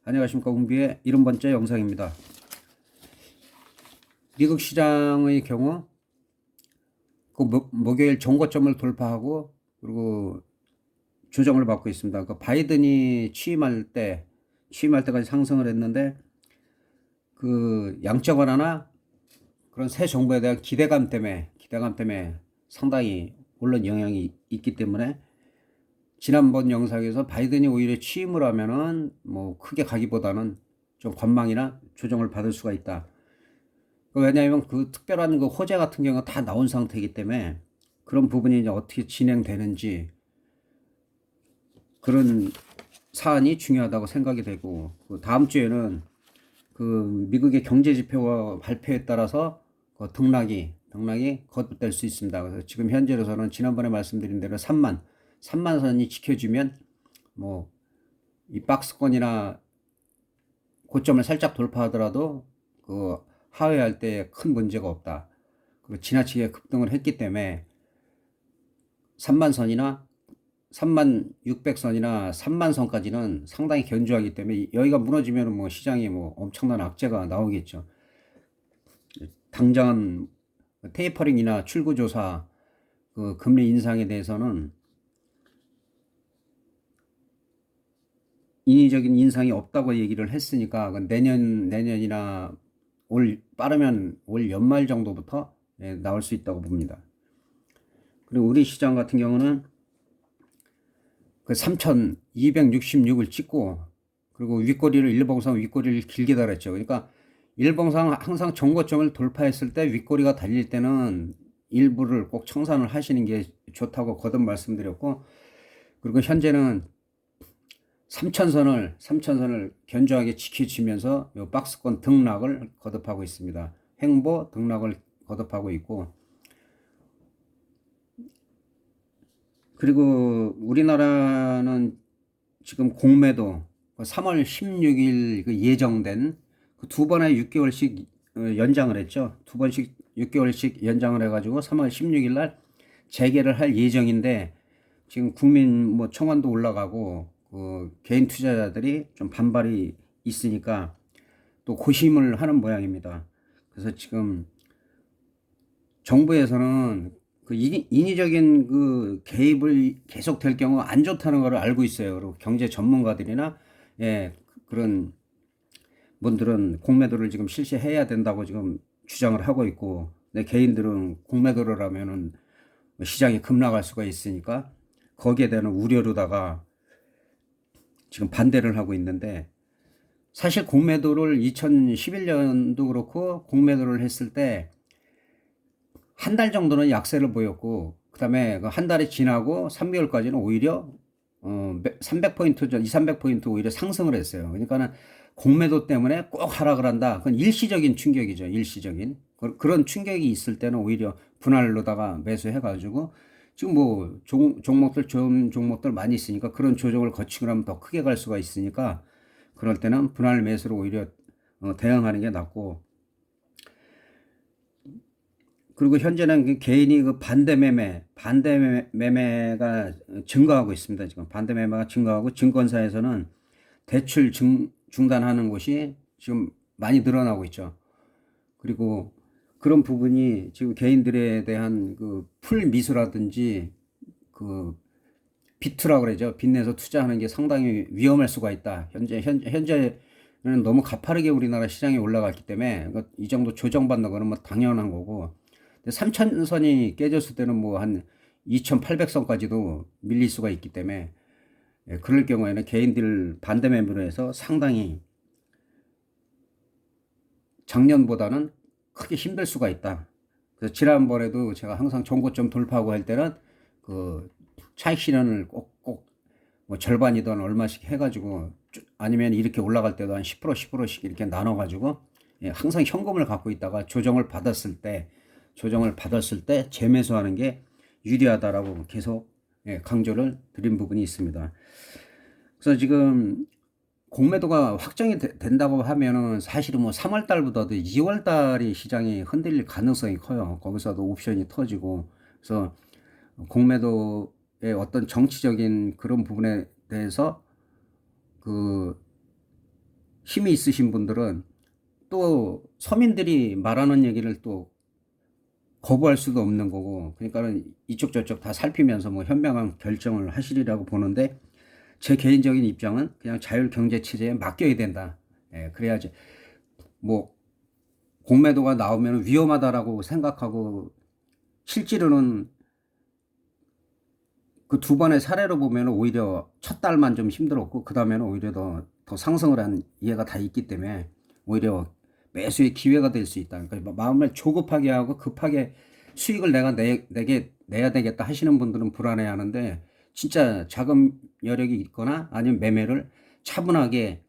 안녕하십니까. 운비의 70번째 영상입니다. 미국 시장의 경우 그 목요일 정고점을 돌파하고 그리고 조정을 받고 있습니다. 그 바이든이 취임할 때까지 상승을 했는데 그 양적 완화나 그런 새 정부에 대한 기대감 때문에 상당히 오른 영향이 있기 때문에 지난번 영상에서 바이든이 오히려 취임을 하면은 뭐 크게 가기보다는 좀 관망이나 조정을 받을 수가 있다. 왜냐하면 그 특별한 그 호재 같은 경우가 다 나온 상태이기 때문에 그런 부분이 이제 어떻게 진행되는지 그런 사안이 중요하다고 생각이 되고, 그 다음 주에는 그 미국의 경제 지표 발표에 따라서 그 등락이 거듭될 수 있습니다. 그래서 지금 현재로서는 지난번에 말씀드린 대로 3만 선이 지켜지면 뭐 이 박스권이나 고점을 살짝 돌파하더라도 그 하회할 때 큰 문제가 없다. 그리고 지나치게 급등을 했기 때문에 3만 선이나 3만 600선이나 3만 선까지는 상당히 견조하기 때문에 여기가 무너지면 뭐 시장이 뭐 엄청난 악재가 나오겠죠. 당장 테이퍼링이나 출구조사 그 금리 인상에 대해서는 인위적인 인상이 없다고 얘기를 했으니까 내년이나 빠르면 올 연말 정도부터 나올 수 있다고 봅니다. 그리고 우리 시장 같은 경우는 그 3,266을 찍고 그리고 일봉상 윗꼬리를 길게 달았죠. 그러니까 일봉상 항상 정고점을 돌파했을 때 윗꼬리가 달릴 때는 일부를 꼭 청산을 하시는 게 좋다고 거듭 말씀드렸고, 그리고 현재는 3천선을 견조하게 지켜주면서 이 박스권 등락을 거듭하고 있습니다. 횡보 등락을 거듭하고 있고, 그리고 우리나라는 지금 공매도 3월 16일 그 예정된 그 두 번의 6개월씩 연장을 했죠. 두 번씩 6개월씩 연장을 해가지고 3월 16일 날 재개를 할 예정인데, 지금 국민 뭐 청원도 올라가고 그 개인 투자자들이 좀 반발이 있으니까 또 고심을 하는 모양입니다. 그래서 지금 정부에서는 그 인위적인 그 개입을 계속 될 경우 안 좋다는 걸 알고 있어요. 그리고 경제 전문가들이나 그런 분들은 공매도를 지금 실시해야 된다고 지금 주장을 하고 있고, 내 개인들은 공매도를 하면은 시장이 급락할 수가 있으니까 거기에 대한 우려로다가 지금 반대를 하고 있는데, 사실 공매도를 2011년도 그렇고 공매도를 했을 때 한 달 정도는 약세를 보였고, 그 다음에 한 달이 지나고 3개월까지는 오히려 300포인트, 300포인트 오히려 상승을 했어요. 그러니까는 공매도 때문에 꼭 하락을 한다. 그건 일시적인 충격이죠. 일시적인. 그런 충격이 있을 때는 오히려 분할로다가 매수해가지고 지금 뭐 좋은 종목들 많이 있으니까 그런 조정을 거치고 나면 더 크게 갈 수가 있으니까 그럴 때는 분할 매수로 오히려 대응하는 게 낫고, 그리고 현재는 그 개인이 그 반대 매매가 증가하고 있습니다. 지금 반대 매매가 증가하고 증권사에서는 대출 중단하는 곳이 지금 많이 늘어나고 있죠. 그리고 그런 부분이 지금 개인들에 대한 그 풀 미수라든지 그 비투라고 그러죠. 빚내서 투자하는 게 상당히 위험할 수가 있다. 현재는 너무 가파르게 우리나라 시장이 올라갔기 때문에 이 정도 조정받는 거는 뭐 당연한 거고, 3천선이 깨졌을 때는 뭐 한 2,800선까지도 밀릴 수가 있기 때문에 그럴 경우에는 개인들 반대 매물로 해서 상당히 작년보다는 크게 힘들 수가 있다. 그래서 지난번에도 제가 항상 정고점 돌파하고 할 때는 그 차익 실현을 꼭 뭐 절반이든 얼마씩 해가지고, 아니면 이렇게 올라갈 때도 한 10%씩 이렇게 나눠가지고 항상 현금을 갖고 있다가 조정을 받았을 때 재매수하는 게 유리하다라고 계속 강조를 드린 부분이 있습니다. 그래서 지금 공매도가 확정이 된다고 하면은 사실은 뭐 3월 달보다도 2월 달이 시장이 흔들릴 가능성이 커요. 거기서도 옵션이 터지고. 그래서 공매도의 어떤 정치적인 그런 부분에 대해서 그 힘이 있으신 분들은 또 서민들이 말하는 얘기를 또 거부할 수도 없는 거고, 그러니까는 이쪽 저쪽 다 살피면서 뭐 현명한 결정을 하시리라고 보는데, 제 개인적인 입장은 그냥 자율 경제 체제에 맡겨야 된다. 예, 그래야지 뭐 공매도가 나오면 위험하다라고 생각하고, 실제로는 그 두 번의 사례로 보면 오히려 첫 달만 좀 힘들었고, 그 다음에는 오히려 더 상승을 한 예가 다 있기 때문에 오히려 매수의 기회가 될 수 있다. 그러니까 마음을 조급하게 하고 급하게 수익을 내가 내야 되겠다 하시는 분들은 불안해 하는데, 진짜 자금 여력이 있거나 아니면 매매를 차분하게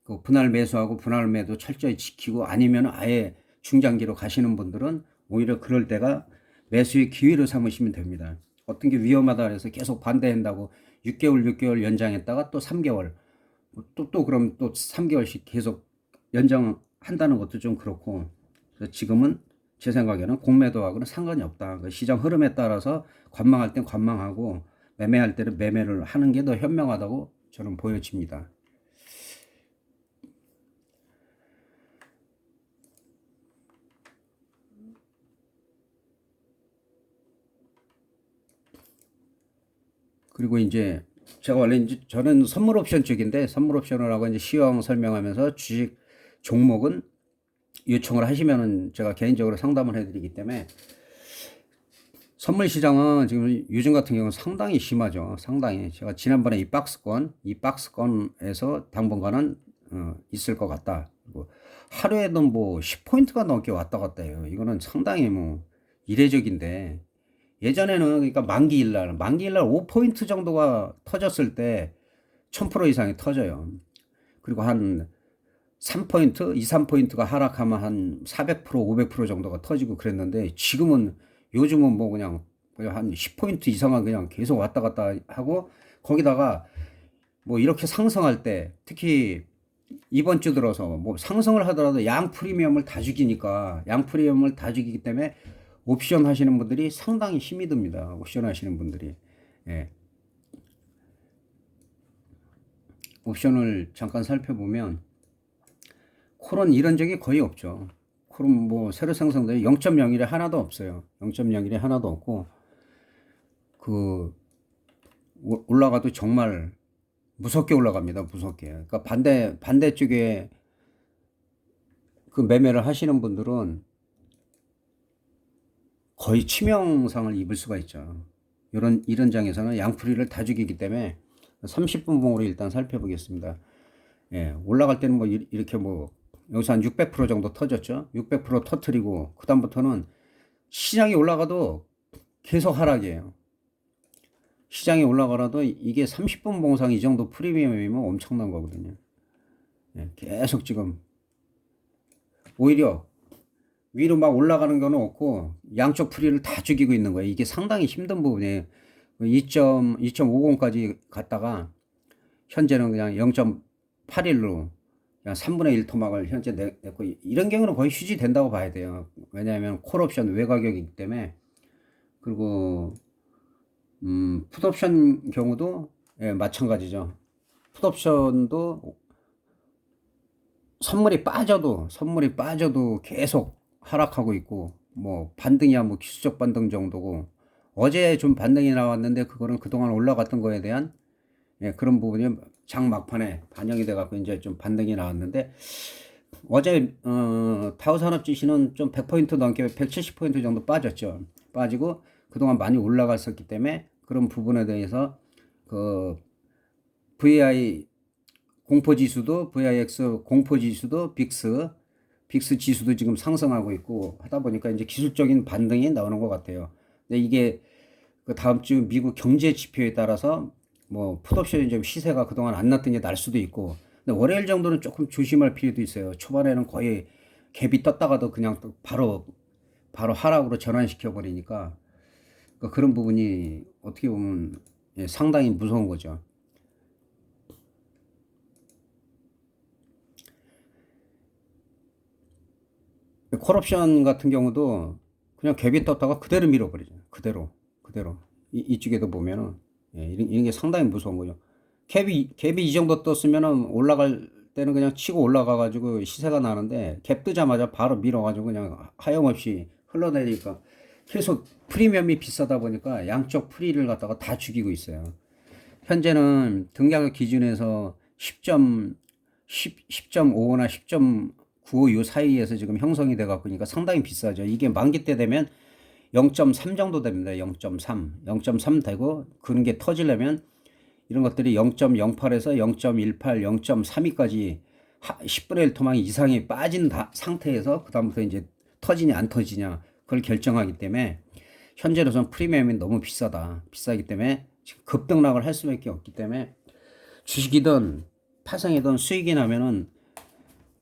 그 분할 매수하고 분할 매도 철저히 지키고, 아니면 아예 중장기로 가시는 분들은 오히려 그럴 때가 매수의 기회로 삼으시면 됩니다. 어떤 게 위험하다 그래서 계속 반대한다고 6개월 연장했다가 또 3개월, 또 그럼 또 3개월씩 계속 연장한다는 것도 좀 그렇고, 그래서 지금은 제 생각에는 공매도하고는 상관이 없다. 그 시장 흐름에 따라서 관망할 땐 관망하고 매매할 때는 매매를 하는 게 더 현명하다고 저는 보여집니다. 그리고 이제 제가 원래 이제 저는 선물 옵션 쪽인데, 선물 옵션을 하고 이제 시황 설명하면서 주식 종목은 요청을 하시면은 제가 개인적으로 상담을 해드리기 때문에, 선물 시장은 지금 요즘 같은 경우는 상당히 심하죠. 상당히. 제가 지난번에 이 박스권에서 당분간은 있을 것 같다. 그리고 하루에도 뭐 10포인트가 넘게 왔다 갔다 해요. 이거는 상당히 뭐 이례적인데, 예전에는 그러니까 만기일날 5포인트 정도가 터졌을 때 1000% 이상이 터져요. 그리고 한 3포인트, 2, 3포인트가 하락하면 한 400%, 500% 정도가 터지고 그랬는데, 지금은 요즘은 뭐 그냥 한 10포인트 이상은 그냥 계속 왔다 갔다 하고, 거기다가 뭐 이렇게 상승할 때 특히 이번 주 들어서 뭐 상승을 하더라도 양 프리미엄을 다 죽이니까, 양 프리미엄을 다 죽이기 때문에 옵션 하시는 분들이 상당히 힘이 듭니다. 옵션 하시는 분들이. 예. 옵션을 잠깐 살펴보면 콜은 이런 적이 거의 없죠. 콜은 뭐 새로 생성된 0.01에 하나도 없어요. 0.01에 하나도 없고, 그 올라가도 정말 무섭게 올라갑니다. 무섭게. 그러니까 반대쪽에 그 매매를 하시는 분들은 거의 치명상을 입을 수가 있죠. 이런 장에서는 양풀이를 다 죽이기 때문에 30분 봉으로 일단 살펴보겠습니다. 예, 올라갈 때는 뭐 이렇게 뭐 여기서 한 600% 정도 터졌죠. 600% 터트리고 그다음부터는 시장이 올라가도 계속 하락이에요. 시장이 올라가라도 이게 30분 봉상 이 정도 프리미엄이면 엄청난 거거든요. 예, 계속 지금 오히려 위로 막 올라가는 건 없고 양쪽 프리를 다 죽이고 있는 거예요. 이게 상당히 힘든 부분이에요. 2.50까지 갔다가 현재는 그냥 0.81로 그냥 3분의 1 토막을 현재 냈고, 이런 경우는 거의 휴지된다고 봐야 돼요. 왜냐하면 콜옵션 외가격이기 때문에. 그리고 풋옵션 경우도 예, 마찬가지죠. 풋옵션도 선물이 빠져도 계속 하락하고 있고, 뭐 반등이야 뭐 기술적 반등 정도고, 어제 좀 반등이 나왔는데 그거는 그동안 올라갔던 거에 대한 예, 그런 부분이 장 막판에 반영이 돼 갖고 이제 좀 반등이 나왔는데, 어제 다우산업지수는 좀 100포인트 넘게 170포인트 정도 빠졌죠. 빠지고 그동안 많이 올라갔었기 때문에 그런 부분에 대해서 그 VI 공포지수도, VIX 공포지수도, 빅스 지수도 지금 상승하고 있고 하다 보니까 이제 기술적인 반등이 나오는 것 같아요. 근데 이게 그 다음 주 미국 경제 지표에 따라서 뭐 풋옵션이 좀 시세가 그동안 안 났던 게 날 수도 있고, 근데 월요일 정도는 조금 조심할 필요도 있어요. 초반에는 거의 갭이 떴다가도 그냥 또 바로 하락으로 전환시켜 버리니까, 그러니까 그런 부분이 어떻게 보면 예, 상당히 무서운 거죠. 콜옵션 같은 경우도 그냥 갭이 떴다가 그대로 밀어버리죠. 그대로. 이쪽에도 보면은 예, 이런 게 상당히 무서운 거죠. 갭이 이 정도 떴으면은 올라갈 때는 그냥 치고 올라가 가지고 시세가 나는데 갭 뜨자마자 바로 밀어 가지고 그냥 하염없이 흘러내리니까 계속 프리미엄이 비싸다 보니까 양쪽 프리를 갖다가 다 죽이고 있어요. 현재는 등가격 기준에서 10.55나 10.95 요 사이에서 지금 형성이 돼 갖고 그러니까 상당히 비싸죠. 이게 만기 때 되면 0.3 정도 됩니다. 0.3 되고 그런 게 터지려면 이런 것들이 0.08에서 0.18, 0.32까지 10분의 1 토막 이상이 빠진 상태에서 그다음부터 이제 터지냐 안 터지냐 그걸 결정하기 때문에 현재로선 프리미엄이 너무 비싸기 때문에 지금 급등락을 할 수밖에 없기 때문에 주식이든 파생이든 수익이 나면은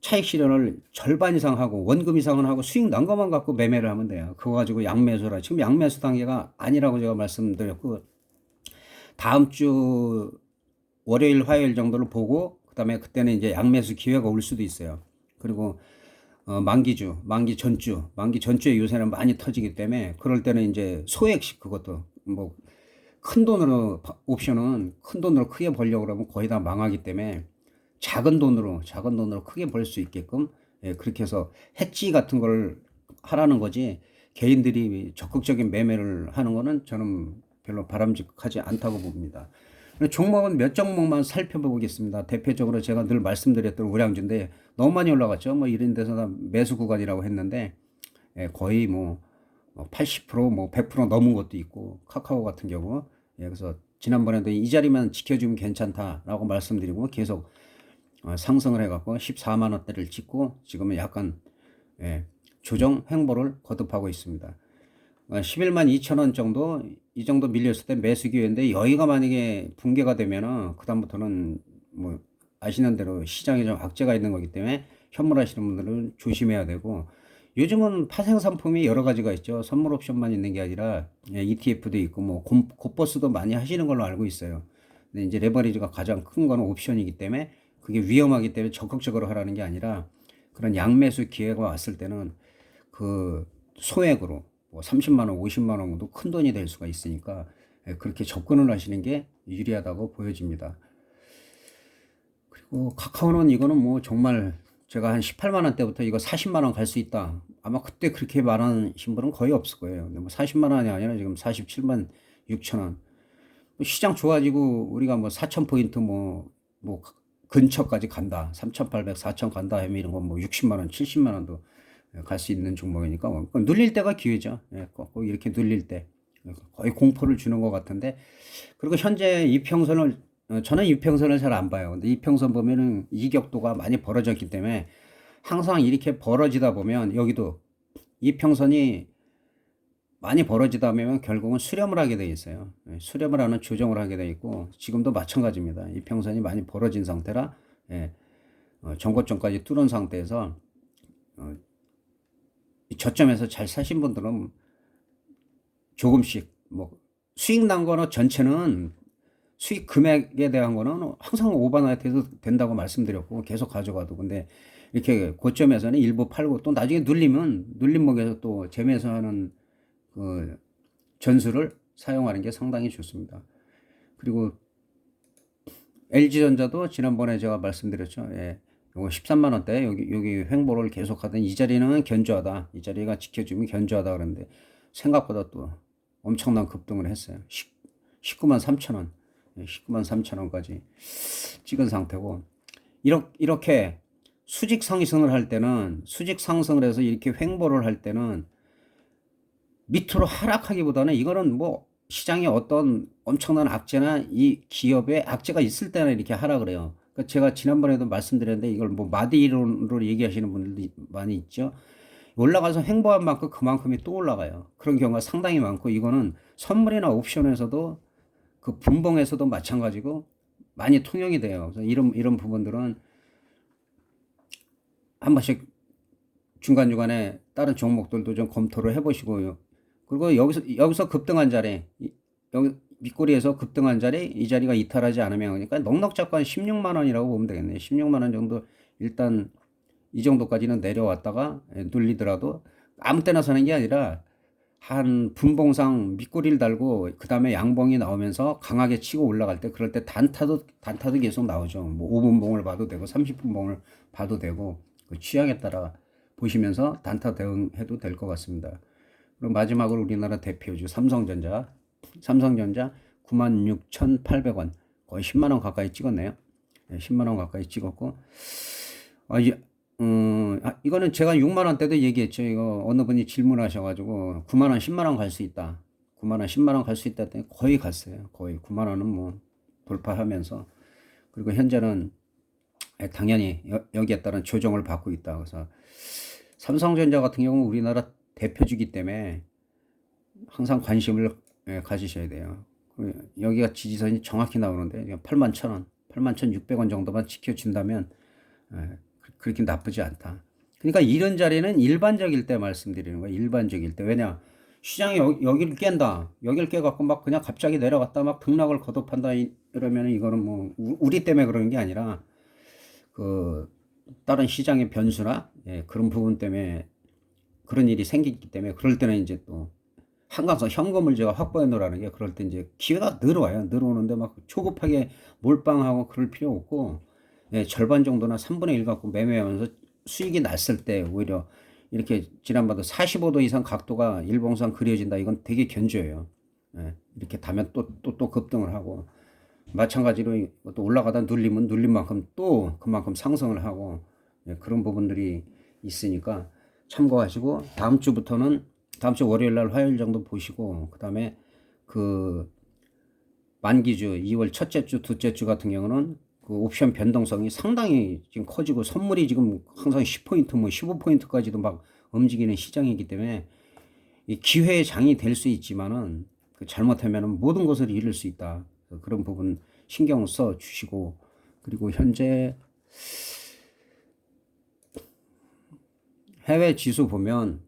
차익 실현을 절반 이상 하고 원금 이상은 하고 수익 난 것만 갖고 매매를 하면 돼요. 그거 가지고 양매수라. 지금 양매수 단계가 아니라고 제가 말씀드렸고 다음 주 월요일 화요일 정도를 보고 그다음에 그때는 이제 양매수 기회가 올 수도 있어요. 그리고 만기 전주에 요새는 많이 터지기 때문에 그럴 때는 이제 소액씩 그것도 뭐 큰 돈으로 옵션은 큰 돈으로 크게 벌려고 그러면 거의 다 망하기 때문에 작은 돈으로 크게 벌 수 있게끔 그렇게 해서 해지 같은 걸 하라는 거지 개인들이 적극적인 매매를 하는 거는 저는 별로 바람직하지 않다고 봅니다. 종목은 몇 종목만 살펴보겠습니다. 대표적으로 제가 늘 말씀드렸던 우량주인데 너무 많이 올라갔죠. 뭐 이런 데서 매수 구간이라고 했는데 거의 뭐 80%, 뭐 100% 넘은 것도 있고 카카오 같은 경우 그래서 지난번에도 이 자리만 지켜주면 괜찮다라고 말씀드리고 계속 상승을 해갖고 14만 원대를 찍고 지금은 약간 조정 횡보를 거듭하고 있습니다. 11만 2천 원 정도 이 정도 밀렸을 때 매수 기회인데 여기가 만약에 붕괴가 되면은 그다음부터는 뭐 아시는 대로 시장에 좀 악재가 있는 거기 때문에 현물하시는 분들은 조심해야 되고 요즘은 파생 상품이 여러 가지가 있죠. 선물 옵션만 있는 게 아니라 ETF도 있고 뭐 곱버스도 많이 하시는 걸로 알고 있어요. 근데 이제 레버리지가 가장 큰 거는 옵션이기 때문에 그게 위험하기 때문에 적극적으로 하라는 게 아니라 그런 양매수 기회가 왔을 때는 그 소액으로 뭐 30만 원, 50만 원도 큰 돈이 될 수가 있으니까 그렇게 접근을 하시는 게 유리하다고 보여집니다. 그리고 카카오는 이거는 뭐 정말 제가 한 18만 원대부터 이거 40만 원 갈 수 있다. 아마 그때 그렇게 말하신 분은 거의 없을 거예요. 근데 뭐 40만 원이 아니라 지금 47만 6천 원. 시장 좋아지고 우리가 뭐 4천 포인트 뭐 근처까지 간다. 3,800, 4천 간다 하면 이런 거 뭐 60만 원, 70만 원도 갈 수 있는 종목이니까 눌릴 때가 기회죠. 꼭 이렇게 눌릴 때 거의 공포를 주는 것 같은데 그리고 현재 이평선을 저는 이평선을 잘 안 봐요. 근데 이평선 보면은 이격도가 많이 벌어졌기 때문에 항상 이렇게 벌어지다 보면 여기도 이평선이 많이 벌어지다 보면 결국은 수렴을 하게 돼 있어요. 수렴을 하는 조정을 하게 돼 있고 지금도 마찬가지입니다. 이평선이 많이 벌어진 상태라 전고점까지 뚫은 상태에서 저점에서 잘 사신 분들은 조금씩 뭐 수익 난 거는 전체는 수익 금액에 대한 거는 항상 오버나이트해도 된다고 말씀드렸고 계속 가져가도 근데 이렇게 고점에서는 일부 팔고 또 나중에 눌리면 눌림목에서 또 재매수하는 그 전술을 사용하는 게 상당히 좋습니다. 그리고 LG전자도 지난번에 제가 말씀드렸죠. 요거 13만 원대 여기 횡보를 계속하던 이 자리는 견조하다. 이 자리가 지켜주면 견조하다 그러는데 생각보다 또 엄청난 급등을 했어요. 19만 3천 원. 19만 3천 원까지 찍은 상태고 이렇게 수직 상승을 할 때는 수직 상승을 해서 이렇게 횡보를 할 때는 밑으로 하락하기보다는 이거는 뭐 시장에 어떤 엄청난 악재나 이 기업에 악재가 있을 때는 이렇게 하락을 해요. 그러니까 제가 지난번에도 말씀드렸는데 이걸 뭐 마디 이론으로 얘기하시는 분들도 많이 있죠. 올라가서 횡보한 만큼 그만큼이 또 올라가요. 그런 경우가 상당히 많고 이거는 선물이나 옵션에서도 그 분봉에서도 마찬가지고 많이 통용이 돼요. 그래서 이런 부분들은 한 번씩 중간중간에 다른 종목들도 좀 검토를 해보시고요. 그리고 여기서 급등한 자리, 여기 밑꼬리에서 급등한 자리, 이 자리가 이탈하지 않으면 그러니까 넉넉 잡고 한 16만 원이라고 보면 되겠네요. 16만 원 정도 일단 이 정도까지는 내려왔다가 눌리더라도 아무 때나 사는 게 아니라 한 분봉상 밑꼬리를 달고 그 다음에 양봉이 나오면서 강하게 치고 올라갈 때 그럴 때 단타도 계속 나오죠. 뭐 5분봉을 봐도 되고 30분봉을 봐도 되고 그 취향에 따라 보시면서 단타 대응해도 될 것 같습니다. 그리고 마지막으로 우리나라 대표주 삼성전자 96,800원 거의 10만 원 가까이 찍었네요. 10만 원 가까이 찍었고 이거는 제가 6만 원 때도 얘기했죠. 이거 어느 분이 질문하셔가지고 9만 원, 10만 원 갈 수 있다. 9만 원, 10만 원 갈 수 있다 했더니 거의 갔어요. 거의 9만 원은 뭐 돌파하면서 그리고 현재는 당연히 여기에 따른 조정을 받고 있다. 그래서 삼성전자 같은 경우는 우리나라 대표주기 때문에 항상 관심을 가지셔야 돼요. 여기가 지지선이 정확히 나오는데 81,000원, 81,600원 정도만 지켜준다면 그렇게 나쁘지 않다. 그러니까 이런 자리는 일반적일 때 말씀드리는 거예요. 일반적일 때. 왜냐? 시장이 여기를 깬다. 여기를 깨갖고 막 그냥 갑자기 내려갔다 막 등락을 거듭한다. 이러면 이거는 뭐 우리 때문에 그러는 게 아니라 그 다른 시장의 변수나 그런 부분 때문에 그런 일이 생기기 때문에 그럴 때는 이제 또 한강서 현금을 제가 확보해 놓으라는 게 그럴 때 이제 기회가 늘어와요. 늘어오는데 막 초급하게 몰빵하고 그럴 필요 없고 절반 정도나 3분의 1 갖고 매매하면서 수익이 났을 때 오히려 이렇게 지난번에 45도 이상 각도가 일봉상 그려진다. 이건 되게 견조해요. 이렇게 다면 또 급등을 하고 마찬가지로 또 올라가다 눌리면 눌린 만큼 또 그만큼 상승을 하고 그런 부분들이 있으니까 참고하시고 다음 주 월요일 날 화요일 정도 보시고 그다음에 그 만기주 2월 첫째 주 둘째 주 같은 경우는 그 옵션 변동성이 상당히 지금 커지고 선물이 지금 항상 10포인트 뭐 15포인트까지도 막 움직이는 시장이기 때문에 이 기회의 장이 될 수 있지만은 그 잘못하면은 모든 것을 잃을 수 있다. 그런 부분 신경 써 주시고 그리고 현재 해외 지수 보면은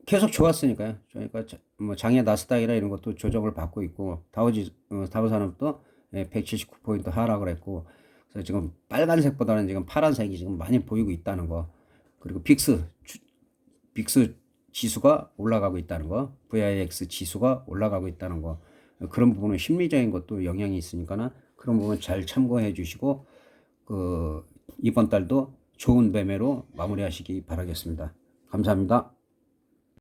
계속 좋았으니까요. 그러니까 뭐 장외 나스닥이나 이런 것도 조정을 받고 있고 다우산업도 179포인트 하락을 했고 그래서 지금 빨간색보다는 지금 파란색이 지금 많이 보이고 있다는 거. 그리고 빅스 지수가 올라가고 있다는 거. VIX 지수가 올라가고 있다는 거. 그런 부분은 심리적인 것도 영향이 있으니까는 그런 부분 잘 참고해 주시고 이번 달도 좋은 매매로 마무리하시기 바라겠습니다. 감사합니다.